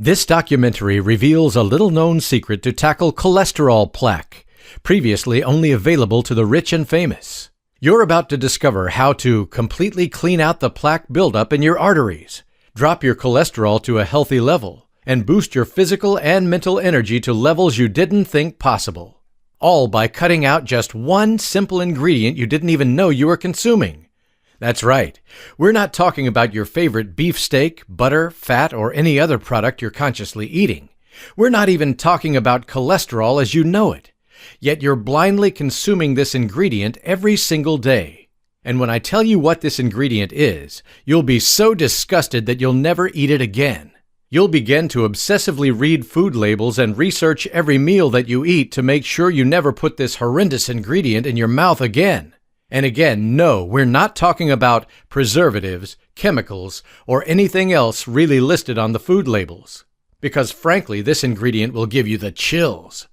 This documentary reveals a little-known secret to tackle cholesterol plaque, previously only available to the rich and famous. You're about to discover how to completely clean out the plaque buildup in your arteries, drop your cholesterol to a healthy level, and boost your physical and mental energy to levels you didn't think possible. All by cutting out just one simple ingredient you didn't even know you were consuming. That's right. We're not talking about your favorite beefsteak, butter, fat, or any other product you're consciously eating. We're not even talking about cholesterol as you know it. Yet you're blindly consuming this ingredient every single day. And when I tell you what this ingredient is, you'll be so disgusted that you'll never eat it again. You'll begin to obsessively read food labels and research every meal that you eat to make sure you never put this horrendous ingredient in your mouth again. And again, no, we're not talking about preservatives, chemicals, or anything else really listed on the food labels. Because frankly, this ingredient will give you the chills.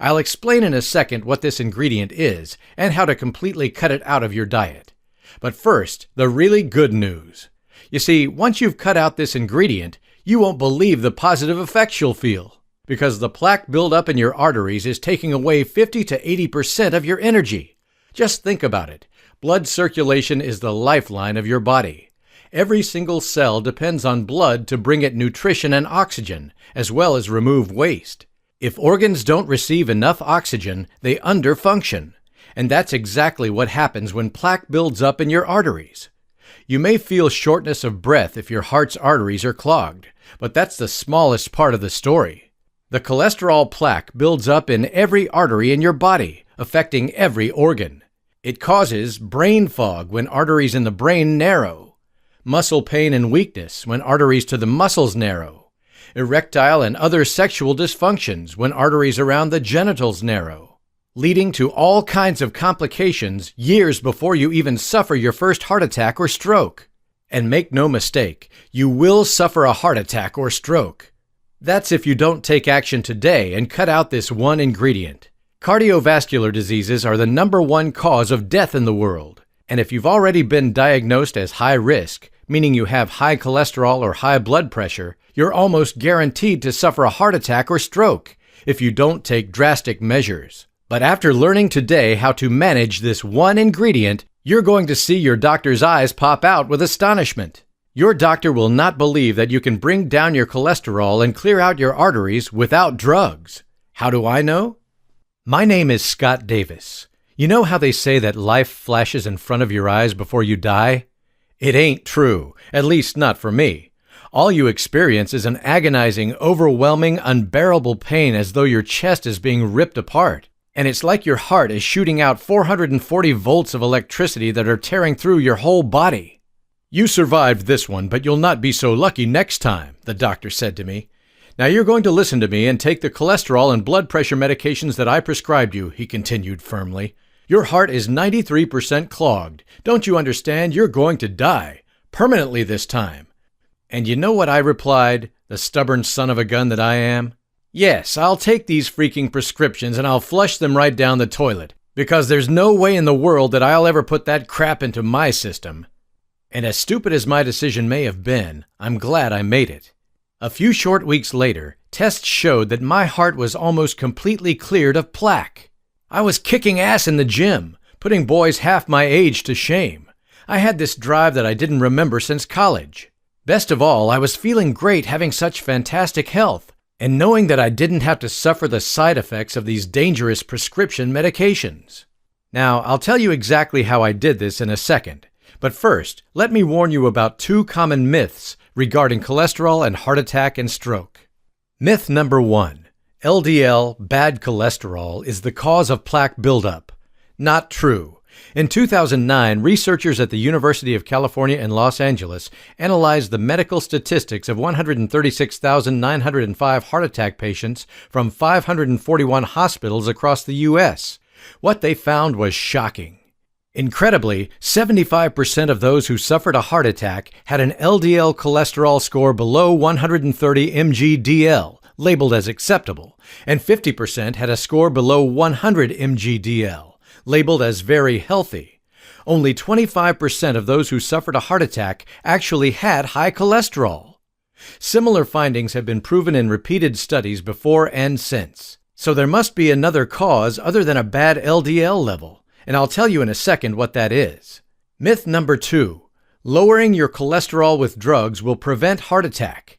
I'll explain in a second what this ingredient is and how to completely cut it out of your diet. But first, the really good news. You see, once you've cut out this ingredient, you won't believe the positive effects you'll feel. Because the plaque buildup in your arteries is taking away 50 to 80% of your energy. Just think about it. Blood circulation is the lifeline of your body. Every single cell depends on blood to bring it nutrition and oxygen, as well as remove waste. If organs don't receive enough oxygen, they underfunction. And that's exactly what happens when plaque builds up in your arteries. You may feel shortness of breath if your heart's arteries are clogged, but that's the smallest part of the story. The cholesterol plaque builds up in every artery in your body, affecting every organ. It causes brain fog when arteries in the brain narrow, muscle pain and weakness when arteries to the muscles narrow, erectile and other sexual dysfunctions when arteries around the genitals narrow, leading to all kinds of complications years before you even suffer your first heart attack or stroke. And make no mistake, you will suffer a heart attack or stroke. That's if you don't take action today and cut out this one ingredient. Cardiovascular diseases are the #1 cause of death in the world. And if you've already been diagnosed as high risk, meaning you have high cholesterol or high blood pressure, you're almost guaranteed to suffer a heart attack or stroke if you don't take drastic measures. But after learning today how to manage this one ingredient, you're going to see your doctor's eyes pop out with astonishment. Your doctor will not believe that you can bring down your cholesterol and clear out your arteries without drugs. How do I know? My name is Scott Davis. You know how they say that life flashes in front of your eyes before you die? It ain't true, at least not for me. All you experience is an agonizing, overwhelming, unbearable pain as though your chest is being ripped apart. And it's like your heart is shooting out 440 volts of electricity that are tearing through your whole body. You survived this one, but you'll not be so lucky next time, the doctor said to me. Now you're going to listen to me and take the cholesterol and blood pressure medications that I prescribed you, he continued firmly. Your heart is 93% clogged. Don't you understand? You're going to die. Permanently this time. And you know what I replied, the stubborn son of a gun that I am? Yes, I'll take these freaking prescriptions and I'll flush them right down the toilet, because there's no way in the world that I'll ever put that crap into my system. And as stupid as my decision may have been, I'm glad I made it. A few short weeks later, tests showed that my heart was almost completely cleared of plaque. I was kicking ass in the gym, putting boys half my age to shame. I had this drive that I didn't remember since college. Best of all, I was feeling great having such fantastic health, and knowing that I didn't have to suffer the side effects of these dangerous prescription medications. Now, I'll tell you exactly how I did this in a second. But first, let me warn you about 2 common myths regarding cholesterol and heart attack and stroke. Myth number 1. LDL, bad cholesterol, is the cause of plaque buildup. Not true. In 2009, researchers at the University of California in Los Angeles analyzed the medical statistics of 136,905 heart attack patients from 541 hospitals across the U.S. What they found was shocking. Incredibly, 75% of those who suffered a heart attack had an LDL cholesterol score below 130 mg/dl, labeled as acceptable, and 50% had a score below 100 mg/dl, labeled as very healthy. Only 25% of those who suffered a heart attack actually had high cholesterol. Similar findings have been proven in repeated studies before and since. So there must be another cause other than a bad LDL level, and I'll tell you in a second what that is. Myth number 2. Lowering your cholesterol with drugs will prevent heart attack.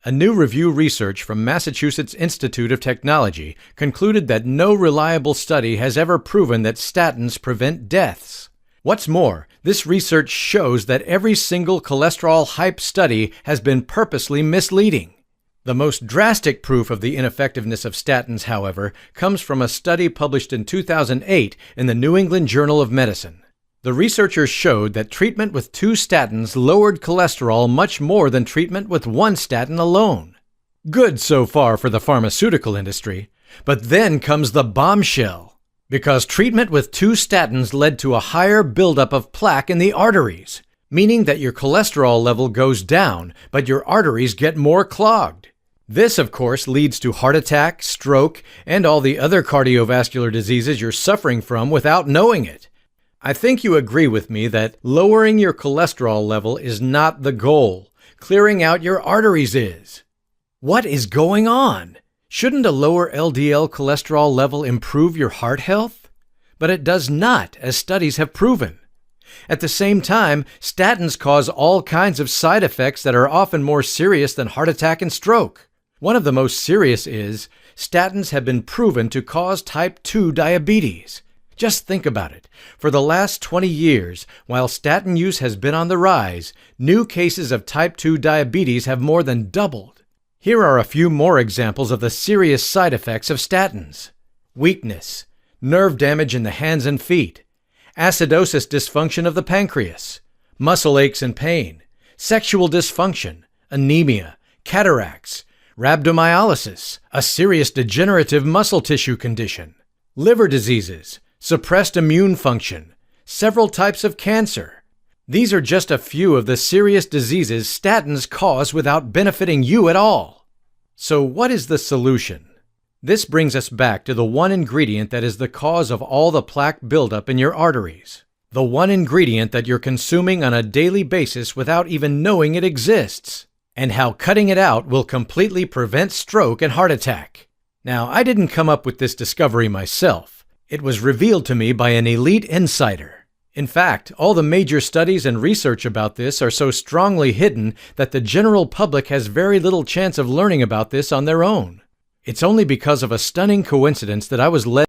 A new review research from Massachusetts Institute of Technology concluded that no reliable study has ever proven that statins prevent deaths. What's more, this research shows that every single cholesterol hype study has been purposely misleading. The most drastic proof of the ineffectiveness of statins, however, comes from a study published in 2008 in the New England Journal of Medicine. The researchers showed that treatment with 2 statins lowered cholesterol much more than treatment with 1 statin alone. Good so far for the pharmaceutical industry, but then comes the bombshell. Because treatment with 2 statins led to a higher buildup of plaque in the arteries, meaning that your cholesterol level goes down, but your arteries get more clogged. This, of course, leads to heart attack, stroke, and all the other cardiovascular diseases you're suffering from without knowing it. I think you agree with me that lowering your cholesterol level is not the goal. Clearing out your arteries is. What is going on? Shouldn't a lower LDL cholesterol level improve your heart health? But it does not, as studies have proven. At the same time, statins cause all kinds of side effects that are often more serious than heart attack and stroke. One of the most serious is, statins have been proven to cause type 2 diabetes. Just think about it. For the last 20 years, while statin use has been on the rise, new cases of type 2 diabetes have more than doubled. Here are a few more examples of the serious side effects of statins. Weakness, nerve damage in the hands and feet, acidosis dysfunction of the pancreas, muscle aches and pain, sexual dysfunction, anemia, cataracts, rhabdomyolysis, a serious degenerative muscle tissue condition, liver diseases, suppressed immune function, several types of cancer. These are just a few of the serious diseases statins cause without benefiting you at all. So what is the solution? This brings us back to the one ingredient that is the cause of all the plaque buildup in your arteries. The one ingredient that you're consuming on a daily basis without even knowing it exists. And how cutting it out will completely prevent stroke and heart attack. Now, I didn't come up with this discovery myself. It was revealed to me by an elite insider. In fact, all the major studies and research about this are so strongly hidden that the general public has very little chance of learning about this on their own. It's only because of a stunning coincidence that I was led